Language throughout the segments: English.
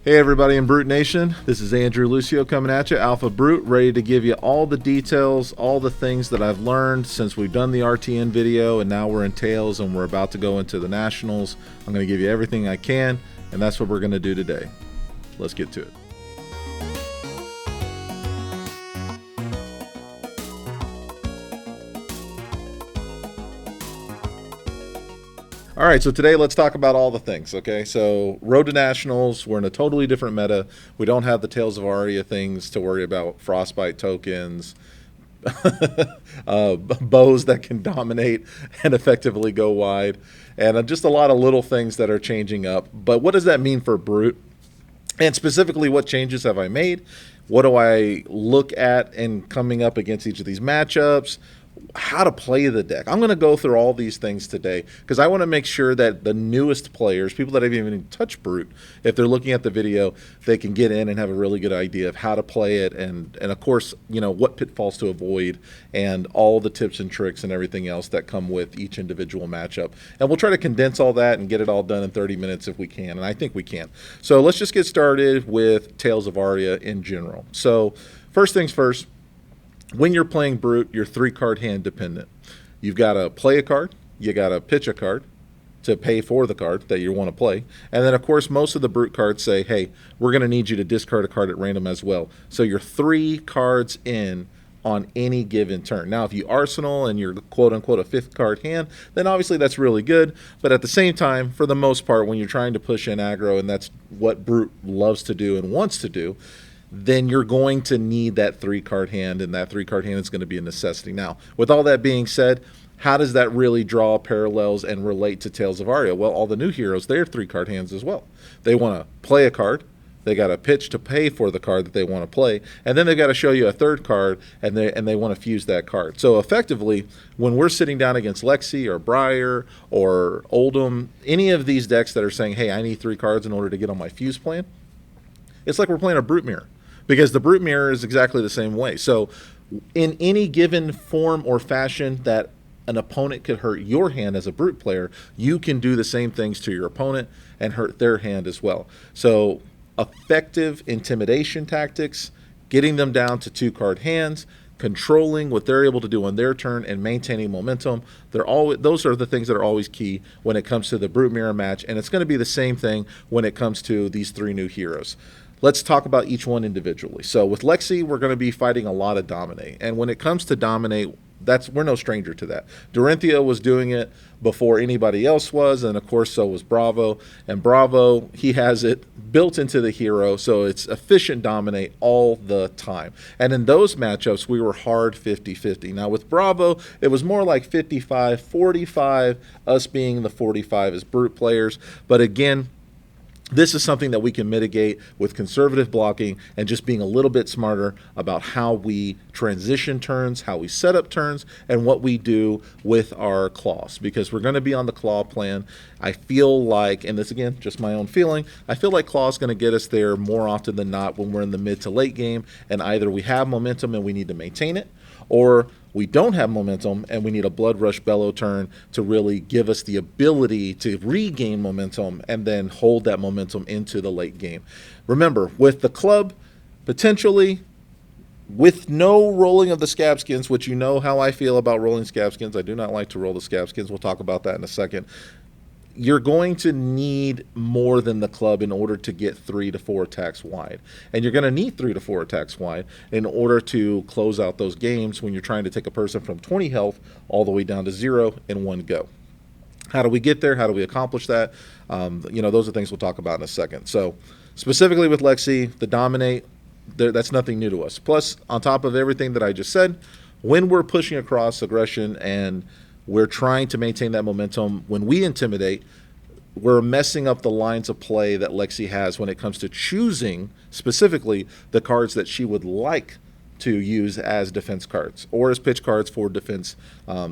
Hey everybody in Brute Nation, this is Andrew Lucio coming at you, Alpha Brute, ready to give you all the details, all the things that I've learned since we've done the RTN video, and now we're in Tails and we're about to go into the Nationals. I'm going to give you everything I can, and that's what we're going to do today. Let's get to it. All right, so today let's talk about all the things, okay? So Road to Nationals, we're in a totally different meta. We don't have the Tales of Arya things to worry about, Frostbite tokens, bows that can dominate and effectively go wide, and just a lot of little things that are changing up. But what does that mean for Brute? And specifically, what changes have I made? What do I look at in coming up against each of these matchups? How to play the deck. I'm going to go through all these things today because I want to make sure that the newest players, people that haven't even touched Brute, if they're looking at the video, they can get in and have a really good idea of how to play it and of course, you know, what pitfalls to avoid and all the tips and tricks and everything else that come with each individual matchup. And we'll try to condense all that and get it all done in 30 minutes if we can, and I think we can. So let's just get started with Tales of Arya in general. So first things first, when you're playing Brute, you're 3-card hand dependent. You've got to play a card, you got to pitch a card to pay for the card that you want to play. And then, of course, most of the Brute cards say, hey, we're going to need you to discard a card at random as well. So you're 3 cards in on any given turn. Now, if you arsenal and you're quote-unquote a 5th-card hand, then obviously that's really good. But at the same time, for the most part, when you're trying to push in aggro, and that's what Brute loves to do and wants to do, then you're going to need that 3-card hand, and that 3-card hand is going to be a necessity. Now, with all that being said, how does that really draw parallels and relate to Tales of Arya? Well, all the new heroes, they're 3-card hands as well. They want to play a card, they got to pitch to pay for the card that they want to play, and then they've got to show you a 3rd card, and they want to fuse that card. So effectively, when we're sitting down against Lexi or Briar or Oldham, any of these decks that are saying, hey, I need 3 cards in order to get on my fuse plan, it's like we're playing a Brute Mirror. Because the Brute Mirror is exactly the same way. So in any given form or fashion that an opponent could hurt your hand as a Brute player, you can do the same things to your opponent and hurt their hand as well. So effective intimidation tactics, getting them down to 2-card hands, controlling what they're able to do on their turn, and maintaining momentum. Those are the things that are always key when it comes to the Brute Mirror match, and it's going to be the same thing when it comes to these 3 new heroes. Let's talk about each one individually. So with Lexi, we're going to be fighting a lot of Dominate. And when it comes to Dominate, we're no stranger to that. Dorinthia was doing it before anybody else was, and of course so was Bravo. And Bravo, he has it built into the hero, so it's efficient Dominate all the time. And in those matchups, we were hard 50-50. Now with Bravo, it was more like 55-45, us being the 45 as Brute players. But again, this is something that we can mitigate with conservative blocking and just being a little bit smarter about how we transition turns, how we set up turns, and what we do with our claws. Because we're going to be on the claw plan. I feel like, and this again, just my own feeling, I feel like claw is going to get us there more often than not when we're in the mid to late game, and either we have momentum and we need to maintain it, or we don't have momentum and we need a Blood Rush Bellow turn to really give us the ability to regain momentum and then hold that momentum into the late game. Remember, with the club, potentially with no rolling of the Scabskins, which you know how I feel about rolling Scabskins. I do not like to roll the Scabskins. We'll talk about that in a second. You're going to need more than the club in order to get 3 to 4 attacks wide. And you're going to need 3 to 4 attacks wide in order to close out those games when you're trying to take a person from 20 health all the way down to 0 in one go. How do we get there? How do we accomplish that? Those are things we'll talk about in a second. So specifically with Lexi, the Dominate, that's nothing new to us. Plus, on top of everything that I just said, when we're pushing across aggression and we're trying to maintain that momentum, when we intimidate, we're messing up the lines of play that Lexi has when it comes to choosing specifically the cards that she would like to use as defense cards or as pitch cards for defense,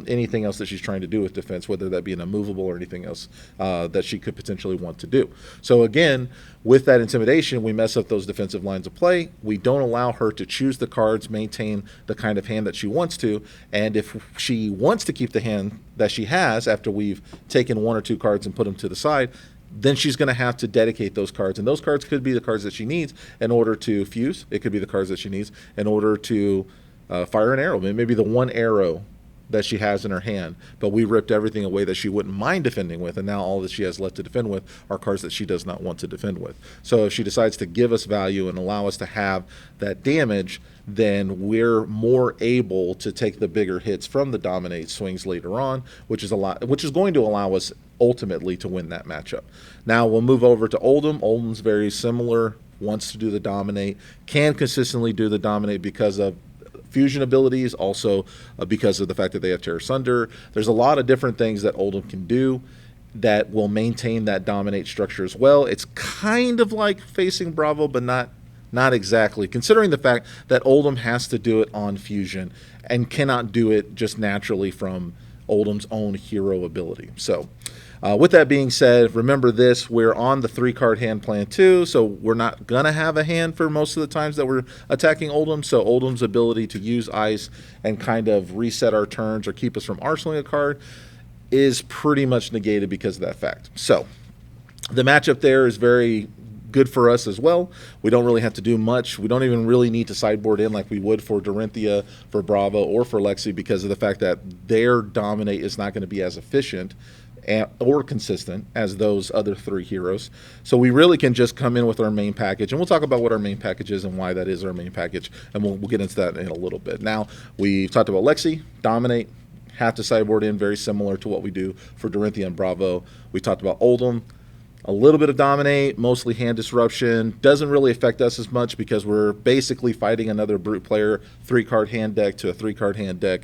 anything else that she's trying to do with defense, whether that be an immovable or anything else that she could potentially want to do. So again, with that intimidation, we mess up those defensive lines of play. We don't allow her to choose the cards, maintain the kind of hand that she wants to, and if she wants to keep the hand that she has after we've taken 1 or 2 cards and put them to the side, then she's going to have to dedicate those cards. And those cards could be the cards that she needs in order to fuse. It could be the cards that she needs in order to fire an arrow. Maybe the one arrow that she has in her hand, but we ripped everything away that she wouldn't mind defending with, and now all that she has left to defend with are cards that she does not want to defend with. So if she decides to give us value and allow us to have that damage, then we're more able to take the bigger hits from the dominate swings later on, which is going to allow us ultimately to win that matchup. Now we'll move over to Oldhim. Oldhim's very similar, wants to do the dominate, can consistently do the dominate because of fusion abilities, also because of the fact that they have Tear Asunder. There's a lot of different things that Oldhim can do that will maintain that dominate structure as well. It's kind of like facing Bravo, but not exactly, considering the fact that Oldhim has to do it on fusion and cannot do it just naturally from Oldhim's own hero ability. So with that being said, remember this, we're on the 3-card hand plan too, so we're not going to have a hand for most of the times that we're attacking Oldhim, so Oldhim's ability to use ice and kind of reset our turns or keep us from arsenaling a card is pretty much negated because of that fact. So the matchup there is very good for us as well. We don't really have to do much. We don't even really need to sideboard in like we would for Dorinthia, for Bravo, or for Lexi because of the fact that their dominate is not going to be as efficient or consistent as those other 3 heroes. So we really can just come in with our main package, and we'll talk about what our main package is and why that is our main package, and we'll get into that in a little bit. Now, we talked about Lexi, dominate, have to sideboard in, very similar to what we do for Dorinthia and Bravo. We talked about Oldhim, a little bit of dominate, mostly hand disruption. Doesn't really affect us as much because we're basically fighting another brute player, 3-card hand deck to a 3-card hand deck.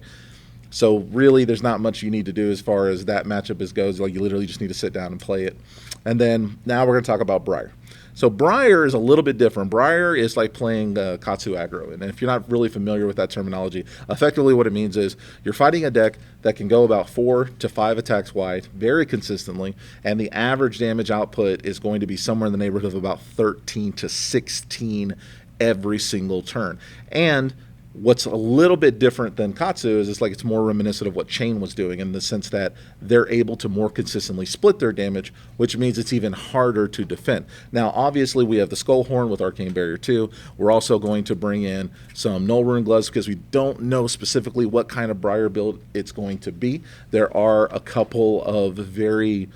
So really, there's not much you need to do as far as that matchup goes. Like, you literally just need to sit down and play it. And then now we're going to talk about Briar. So Briar is a little bit different. Briar is like playing Katsu aggro. And if you're not really familiar with that terminology, effectively what it means is you're fighting a deck that can go about 4 to 5 attacks wide very consistently, and the average damage output is going to be somewhere in the neighborhood of about 13 to 16 every single turn. And what's a little bit different than Katsu is it's more reminiscent of what Chain was doing in the sense that they're able to more consistently split their damage, which means it's even harder to defend. Now, obviously, we have the Skull Horn with Arcane Barrier 2. We're also going to bring in some Null Rune Gloves because we don't know specifically what kind of Briar build it's going to be. There are a couple of very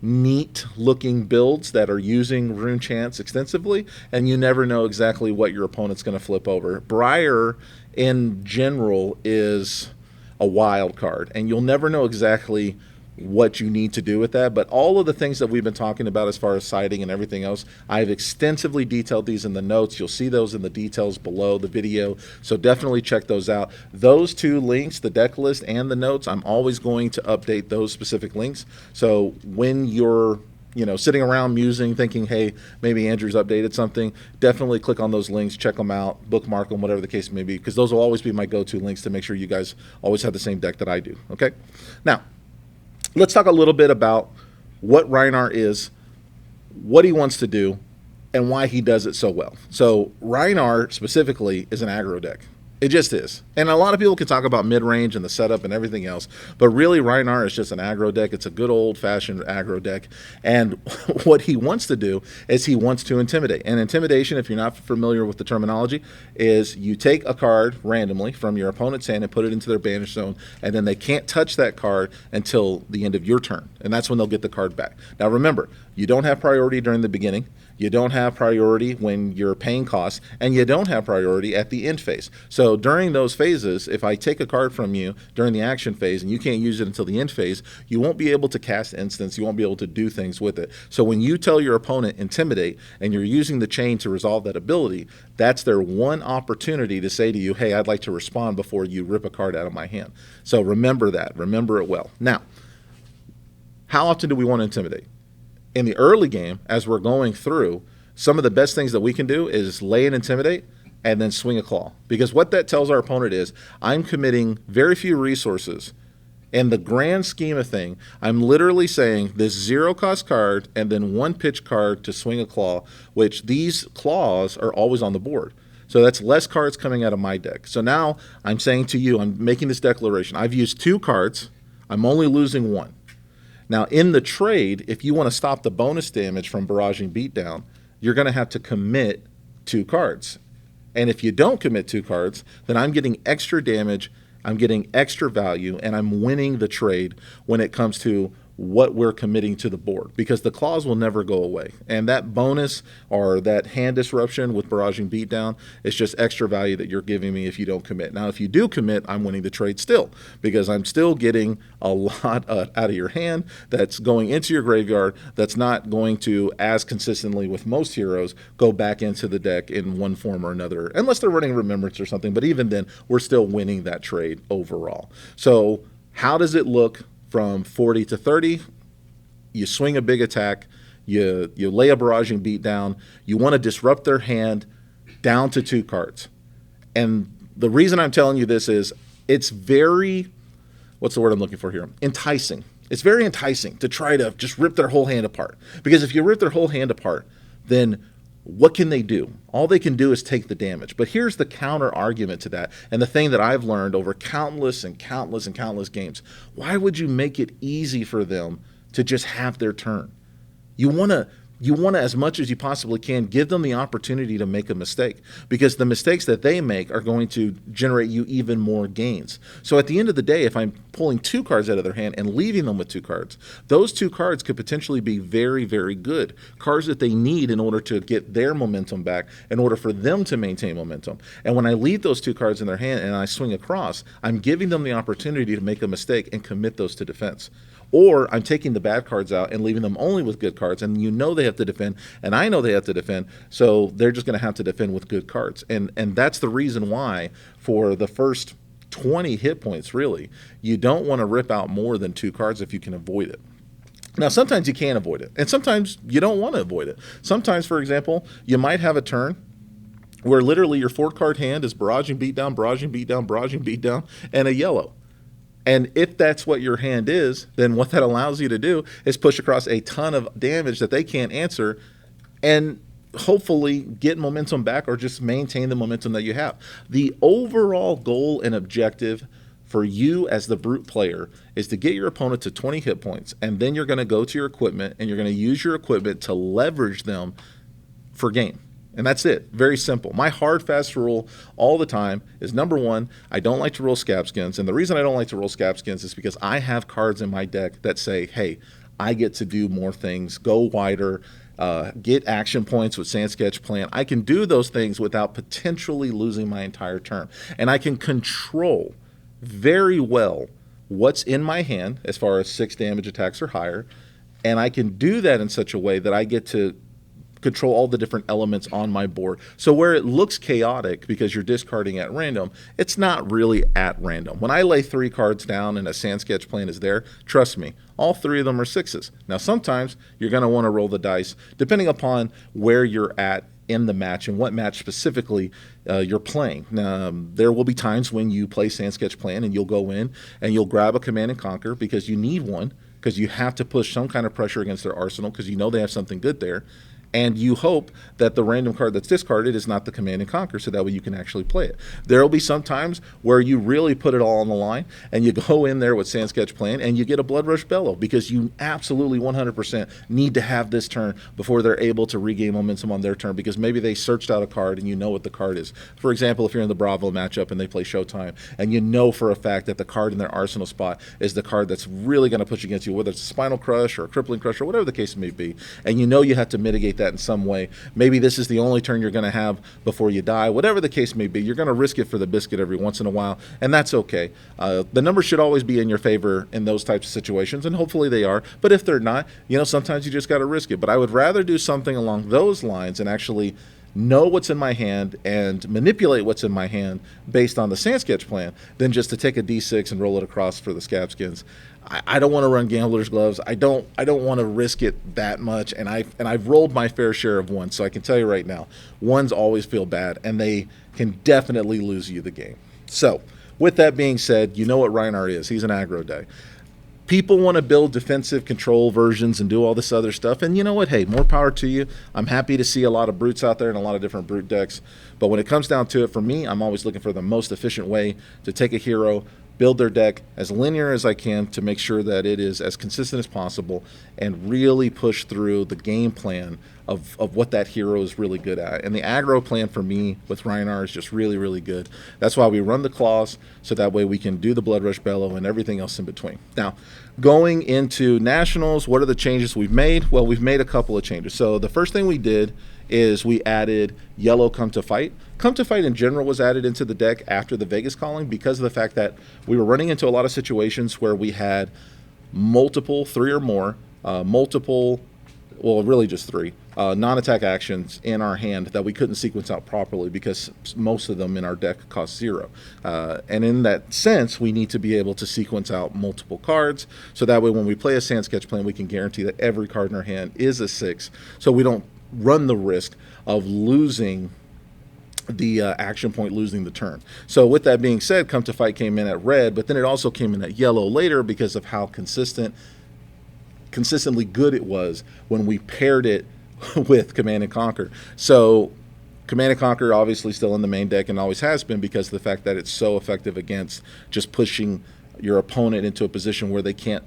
neat looking builds that are using Rune Chants extensively, and you never know exactly what your opponent's going to flip over. Briar in general is a wild card, and you'll never know exactly what you need to do with that, but all of the things that we've been talking about as far as siding and everything else, I've extensively detailed these in the notes. You'll see those in the details below the video, so definitely check those out. Those 2 links, the deck list and the notes, I'm always going to update those specific links, so when you're sitting around musing, thinking, hey, maybe Andrew's updated something, definitely click on those links, check them out, bookmark them, whatever the case may be, because those will always be my go-to links to make sure you guys always have the same deck that I do, okay? Now, let's talk a little bit about what Rhinar is, what he wants to do, and why he does it so well. So Rhinar specifically is an aggro deck. It just is. And a lot of people can talk about mid-range and the setup and everything else, but really Rhinar is just an aggro deck. It's a good old-fashioned aggro deck. And what he wants to do is he wants to intimidate. And intimidation, if you're not familiar with the terminology, is you take a card randomly from your opponent's hand and put it into their banish zone, and then they can't touch that card until the end of your turn. And that's when they'll get the card back. Now remember, you don't have priority during the beginning. You don't have priority when you're paying costs, and you don't have priority at the end phase. So during those phases, if I take a card from you during the action phase and you can't use it until the end phase, you won't be able to cast instants, you won't be able to do things with it. So when you tell your opponent intimidate and you're using the chain to resolve that ability, that's their one opportunity to say to you, hey, I'd like to respond before you rip a card out of my hand. So remember that, remember it well. Now, how often do we want to intimidate? In the early game, as we're going through, some of the best things that we can do is lay and intimidate and then swing a claw. Because what that tells our opponent is, I'm committing very few resources. In the grand scheme of thing, I'm literally saying this 0-cost card and then 1 pitch card to swing a claw, which these claws are always on the board. So that's less cards coming out of my deck. So now I'm saying to you, I'm making this declaration. I've used 2 cards. I'm only losing 1. Now, in the trade, if you want to stop the bonus damage from barraging beatdown, you're going to have to commit 2 cards. And if you don't commit 2 cards, then I'm getting extra damage, I'm getting extra value, and I'm winning the trade when it comes to what we're committing to the board, because the claws will never go away. And that bonus or that hand disruption with barraging beatdown is just extra value that you're giving me if you don't commit. Now, if you do commit, I'm winning the trade still, because I'm still getting a lot out of your hand that's going into your graveyard that's not going to, as consistently with most heroes, go back into the deck in one form or another, unless they're running Remembrance or something. But even then, we're still winning that trade overall. So how does it look from 40 to 30? You swing a big attack, you lay a barraging beat down, you want to disrupt their hand down to 2 cards. And the reason I'm telling you this is it's very, what's the word I'm looking for here? Enticing. It's very enticing to try to just rip their whole hand apart. Because if you rip their whole hand apart, then what can they do? All they can do is take the damage. But here's the counter argument to that, and the thing that I've learned over countless and countless and countless games. Why would you make it easy for them to just have their turn? You want to, as much as you possibly can, give them the opportunity to make a mistake, because the mistakes that they make are going to generate you even more gains. So at the end of the day, if I'm pulling 2 cards out of their hand and leaving them with 2 cards, those 2 cards could potentially be very, very good cards that they need in order to get their momentum back, in order for them to maintain momentum. And when I leave those 2 cards in their hand and I swing across, I'm giving them the opportunity to make a mistake and commit those to defense. Or I'm taking the bad cards out and leaving them only with good cards, and you know they have to defend, and I know they have to defend, so they're just going to have to defend with good cards. And that's the reason why for the first 20 hit points, really, you don't want to rip out more than 2 cards if you can avoid it. Now, sometimes you can avoid it, and sometimes you don't want to avoid it. Sometimes, for example, you might have a turn where literally your 4-card hand is barraging beatdown, barraging beatdown, barraging beatdown, and a yellow. And if that's what your hand is, then what that allows you to do is push across a ton of damage that they can't answer and hopefully get momentum back or just maintain the momentum that you have. The overall goal and objective for you as the brute player is to get your opponent to 20 hit points, and then you're going to go to your equipment and you're going to use your equipment to leverage them for game. And that's it. Very simple. My hard, fast rule all the time is, number 1, I don't like to roll scab skins. And the reason I don't like to roll scab skins is because I have cards in my deck that say, hey, I get to do more things, go wider, get action points with Sand Sketch Plan. I can do those things without potentially losing my entire turn. And I can control very well what's in my hand as far as 6 damage attacks or higher. And I can do that in such a way that I get to control all the different elements on my board. So where it looks chaotic because you're discarding at random, it's not really at random. When I lay 3 cards down and a Sand Sketch Plan is there, trust me, all 3 of them are 6s. Now sometimes you're going to want to roll the dice depending upon where you're at in the match and what match specifically you're playing. There will be times when you play Sand Sketch Plan and you'll go in and you'll grab a Command and Conquer because you need one, because you have to push some kind of pressure against their arsenal because you know they have something good there. And you hope that the random card that's discarded is not the Command and Conquer, so that way you can actually play it. There will be some times where you really put it all on the line, and you go in there with Sand Sketch Plan, and you get a Blood Rush Bellow, because you absolutely 100% need to have this turn before they're able to regain momentum on their turn, because maybe they searched out a card, and you know what the card is. For example, if you're in the Bravo matchup and they play Showtime, and you know for a fact that the card in their arsenal spot is the card that's really going to push against you, whether it's a Spinal Crush or a Crippling Crush or whatever the case may be, and you know you have to mitigate that in some way. Maybe this is the only turn you're going to have before you die. Whatever the case may be, you're going to risk it for the biscuit every once in a while, and that's okay. The numbers should always be in your favor in those types of situations, and hopefully they are. But if they're not, sometimes you just got to risk it. But I would rather do something along those lines and actually know what's in my hand and manipulate what's in my hand based on the Sand Sketch Plan than just to take a D6 and roll it across for the scab skins. I don't want to run Gambler's Gloves. I don't want to risk it that much, and I've rolled my fair share of ones, so I can tell you right now, ones always feel bad, and they can definitely lose you the game. So, with that being said, you know what Rhinar is. He's an aggro deck. People want to build defensive control versions and do all this other stuff, and you know what? Hey, more power to you. I'm happy to see a lot of brutes out there and a lot of different brute decks, but when it comes down to it, for me, I'm always looking for the most efficient way to take a hero, build their deck as linear as I can to make sure that it is as consistent as possible and really push through the game plan of what that hero is really good at. And the aggro plan for me with Rhinar is just really, really good. That's why we run the claws, so that way we can do the Blood Rush Bellow and everything else in between. Now, going into Nationals, what are the changes we've made? Well, we've made a couple of changes. So the first thing we did is we added yellow Come to Fight. Come to Fight in general was added into the deck after the Vegas calling because of the fact that we were running into a lot of situations where we had multiple, 3 or more, well, really just 3, non-attack actions in our hand that we couldn't sequence out properly because most of them in our deck cost 0. And in that sense, we need to be able to sequence out multiple cards, so that way when we play a Sand Sketch plan, we can guarantee that every card in our hand is a 6, so we don't run the risk of losing the action point, losing the turn. So with that being said, Come to Fight came in at red, but then it also came in at yellow later because of how consistently good it was when we paired it with Command and Conquer. So Command and Conquer obviously still in the main deck and always has been because of the fact that it's so effective against just pushing your opponent into a position where they can't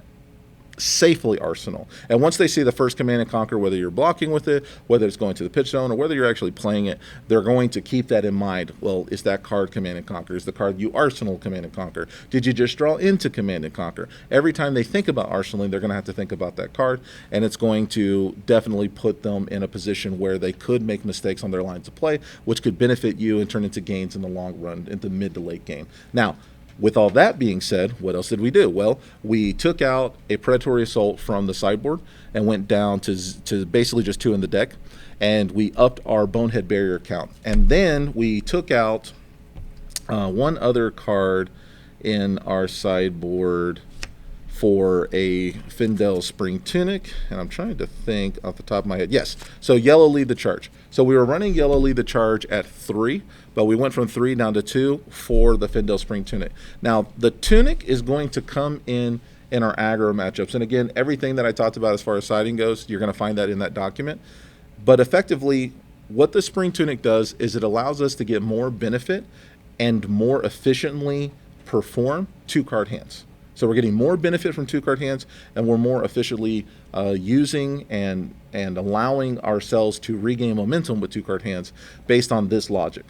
safely arsenal. And once they see the first Command and Conquer, whether you're blocking with it, whether it's going to the pitch zone, or whether you're actually playing it, they're going to keep that in mind. Well, is that card Command and Conquer? Is the card you arsenal Command and Conquer? Did you just draw into Command and Conquer? Every time they think about arsenaling, they're going to have to think about that card, and it's going to definitely put them in a position where they could make mistakes on their lines of play, which could benefit you and turn into gains in the long run, into mid to late game. Now, with all that being said, what else did we do? Well, we took out a Predatory Assault from the sideboard and went down to basically just 2 in the deck, and we upped our Bonehead Barrier count. And then we took out one other card in our sideboard for a Findel Spring Tunic, and I'm trying to think off the top of my head. Yes, so yellow Lead the Charge. So we were running yellow Lead the Charge at 3, but we went from 3 down to 2 for the Findel Spring Tunic. Now, the Tunic is going to come in our aggro matchups, and again, everything that I talked about as far as siding goes, you're going to find that in that document. But effectively, what the Spring Tunic does is it allows us to get more benefit and more efficiently perform 2-card hands. So we're getting more benefit from 2-card hands, and we're more efficiently using and allowing ourselves to regain momentum with 2-card hands based on this logic.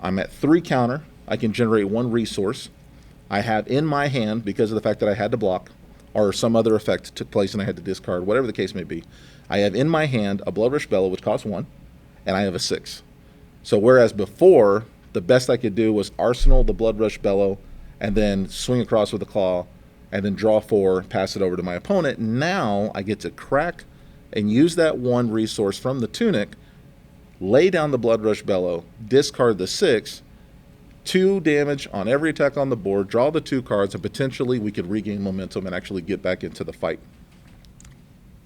I'm at 3 counter. I can generate 1 resource. I have in my hand, because of the fact that I had to block, or some other effect took place and I had to discard, whatever the case may be, I have in my hand a Blood Rush Bellow, which costs 1, and I have a 6. So whereas before, the best I could do was arsenal the Blood Rush Bellow and then swing across with a claw, and then draw 4, pass it over to my opponent. Now I get to crack and use that 1 resource from the Tunic, lay down the Blood Rush Bellow, discard the 6, 2 damage on every attack on the board, draw the 2 cards, and potentially we could regain momentum and actually get back into the fight.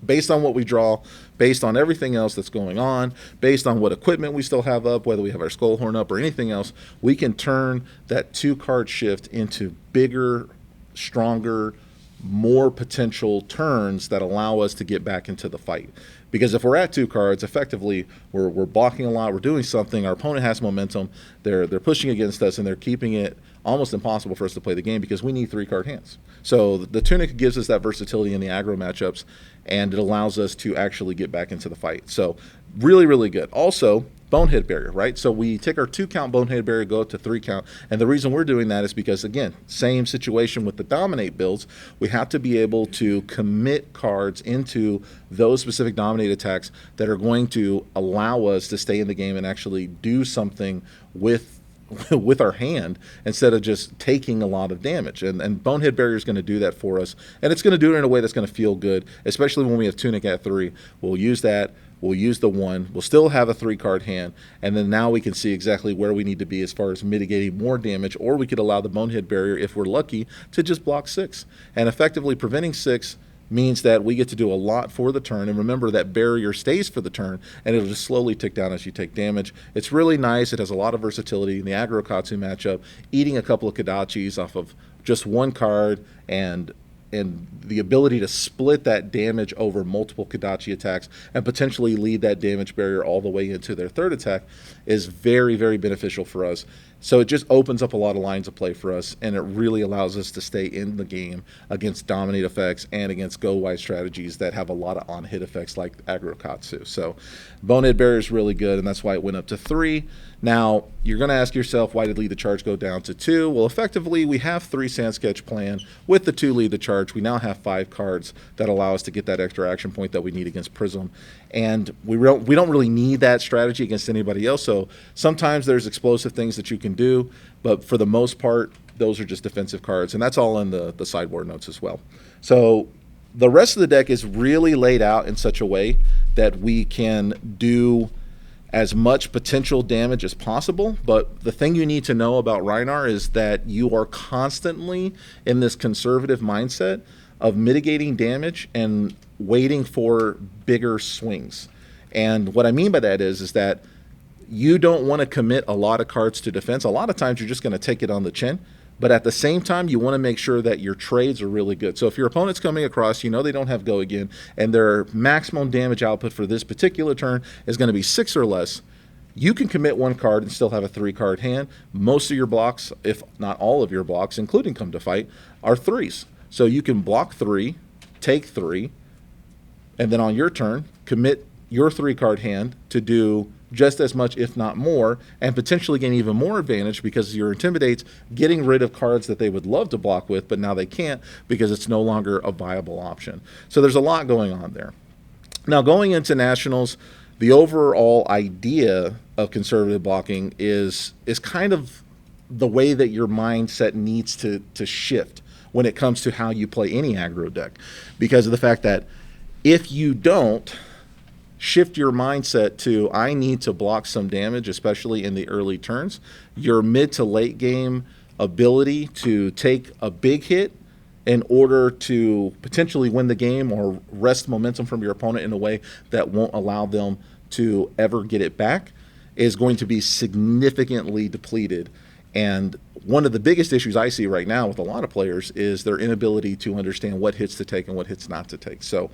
Based on what we draw, based on everything else that's going on, based on what equipment we still have up, whether we have our Skullhorn up or anything else, we can turn that 2-card shift into bigger, stronger, more potential turns that allow us to get back into the fight. Because if we're at 2 cards, effectively we're blocking a lot, we're doing something, our opponent has momentum, they're pushing against us, and they're keeping it almost impossible for us to play the game because we need 3-card hands. So the Tunic gives us that versatility in the aggro matchups, and it allows us to actually get back into the fight. So really, really good. Also, Bonehead Barrier, right? So we take our 2-count Bonehead Barrier, go up to 3-count, and the reason we're doing that is because, again, same situation with the Dominate builds. We have to be able to commit cards into those specific Dominate attacks that are going to allow us to stay in the game and actually do something with our hand instead of just taking a lot of damage. And Bonehead Barrier is going to do that for us, and it's going to do it in a way that's going to feel good, especially when we have Tunic at 3. We'll use that. We'll use the 1. We'll still have a 3-card hand, and then now we can see exactly where we need to be as far as mitigating more damage, or we could allow the Bonehead Barrier, if we're lucky, to just block 6. And effectively preventing 6 means that we get to do a lot for the turn. And remember, that barrier stays for the turn, and it'll just slowly tick down as you take damage. It's really nice. It has a lot of versatility in the aggro Katsu matchup, eating a couple of Kodachis off of just 1 card, and the ability to split that damage over multiple Kodachi attacks and potentially lead that damage barrier all the way into their 3rd attack is very, very beneficial for us. So it just opens up a lot of lines of play for us, and it really allows us to stay in the game against dominate effects and against go-wide strategies that have a lot of on-hit effects like aggro Katsu. So Bonehead Barrier is really good, and that's why it went up to 3. Now, you're going to ask yourself, why did Lead the Charge go down to 2? Well, effectively, we have 3 Sand Sketch planned. With the 2 Lead the Charge, we now have 5 cards that allow us to get that extra action point that we need against Prism. And we don't really need that strategy against anybody else. So sometimes there's explosive things that you can do, but for the most part, those are just defensive cards. And that's all in the sideboard notes as well. So the rest of the deck is really laid out in such a way that we can do as much potential damage as possible. But the thing you need to know about Rhinar is that you are constantly in this conservative mindset of mitigating damage and waiting for bigger swings. And what I mean by that is that you don't want to commit a lot of cards to defense. A lot of times you're just going to take it on the chin. But at the same time, you want to make sure that your trades are really good. So if your opponent's coming across, you know they don't have go again, and their maximum damage output for this particular turn is going to be 6 or less, you can commit 1 card and still have a 3-card hand. Most of your blocks, if not all of your blocks, including Come to Fight, are 3s. So you can block 3, take 3, and then on your turn, commit your 3-card hand to do just as much, if not more, and potentially gain even more advantage because your Intimidate's getting rid of cards that they would love to block with, but now they can't because it's no longer a viable option. So there's a lot going on there. Now, going into Nationals, the overall idea of conservative blocking is kind of the way that your mindset needs to shift when it comes to how you play any aggro deck, because of the fact that if you don't shift your mindset to, I need to block some damage, especially in the early turns, your mid to late game ability to take a big hit in order to potentially win the game or wrest momentum from your opponent in a way that won't allow them to ever get it back is going to be significantly depleted. And one of the biggest issues I see right now with a lot of players is their inability to understand what hits to take and what hits not to take. So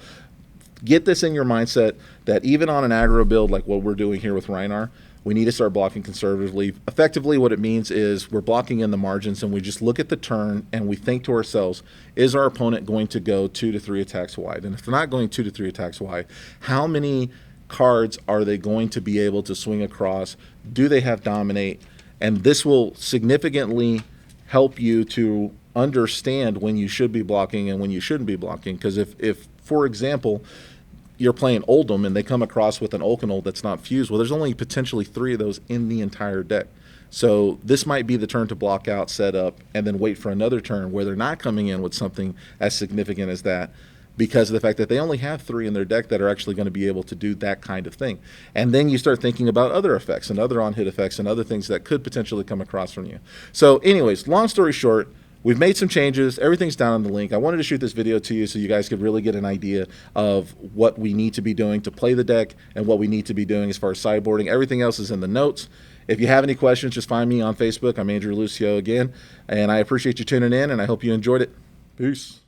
get this in your mindset that even on an aggro build like what we're doing here with Rhinar, we need to start blocking conservatively. Effectively, what it means is we're blocking in the margins, and we just look at the turn and we think to ourselves, is our opponent going to go 2 to 3 attacks wide? And if they're not going 2 to 3 attacks wide, how many cards are they going to be able to swing across? Do they have dominate? And this will significantly help you to understand when you should be blocking and when you shouldn't be blocking. Because if for example, you're playing Oldham and they come across with an Ulkanold that's not fused, well, there's only potentially 3 of those in the entire deck. So this might be the turn to block out, set up, and then wait for another turn where they're not coming in with something as significant as that, because of the fact that they only have 3 in their deck that are actually going to be able to do that kind of thing. And then you start thinking about other effects and other on-hit effects and other things that could potentially come across from you. So anyways, long story short, we've made some changes. Everything's down on the link. I wanted to shoot this video to you so you guys could really get an idea of what we need to be doing to play the deck and what we need to be doing as far as sideboarding. Everything else is in the notes. If you have any questions, just find me on Facebook. I'm Andrew Lucio again, and I appreciate you tuning in, and I hope you enjoyed it. Peace.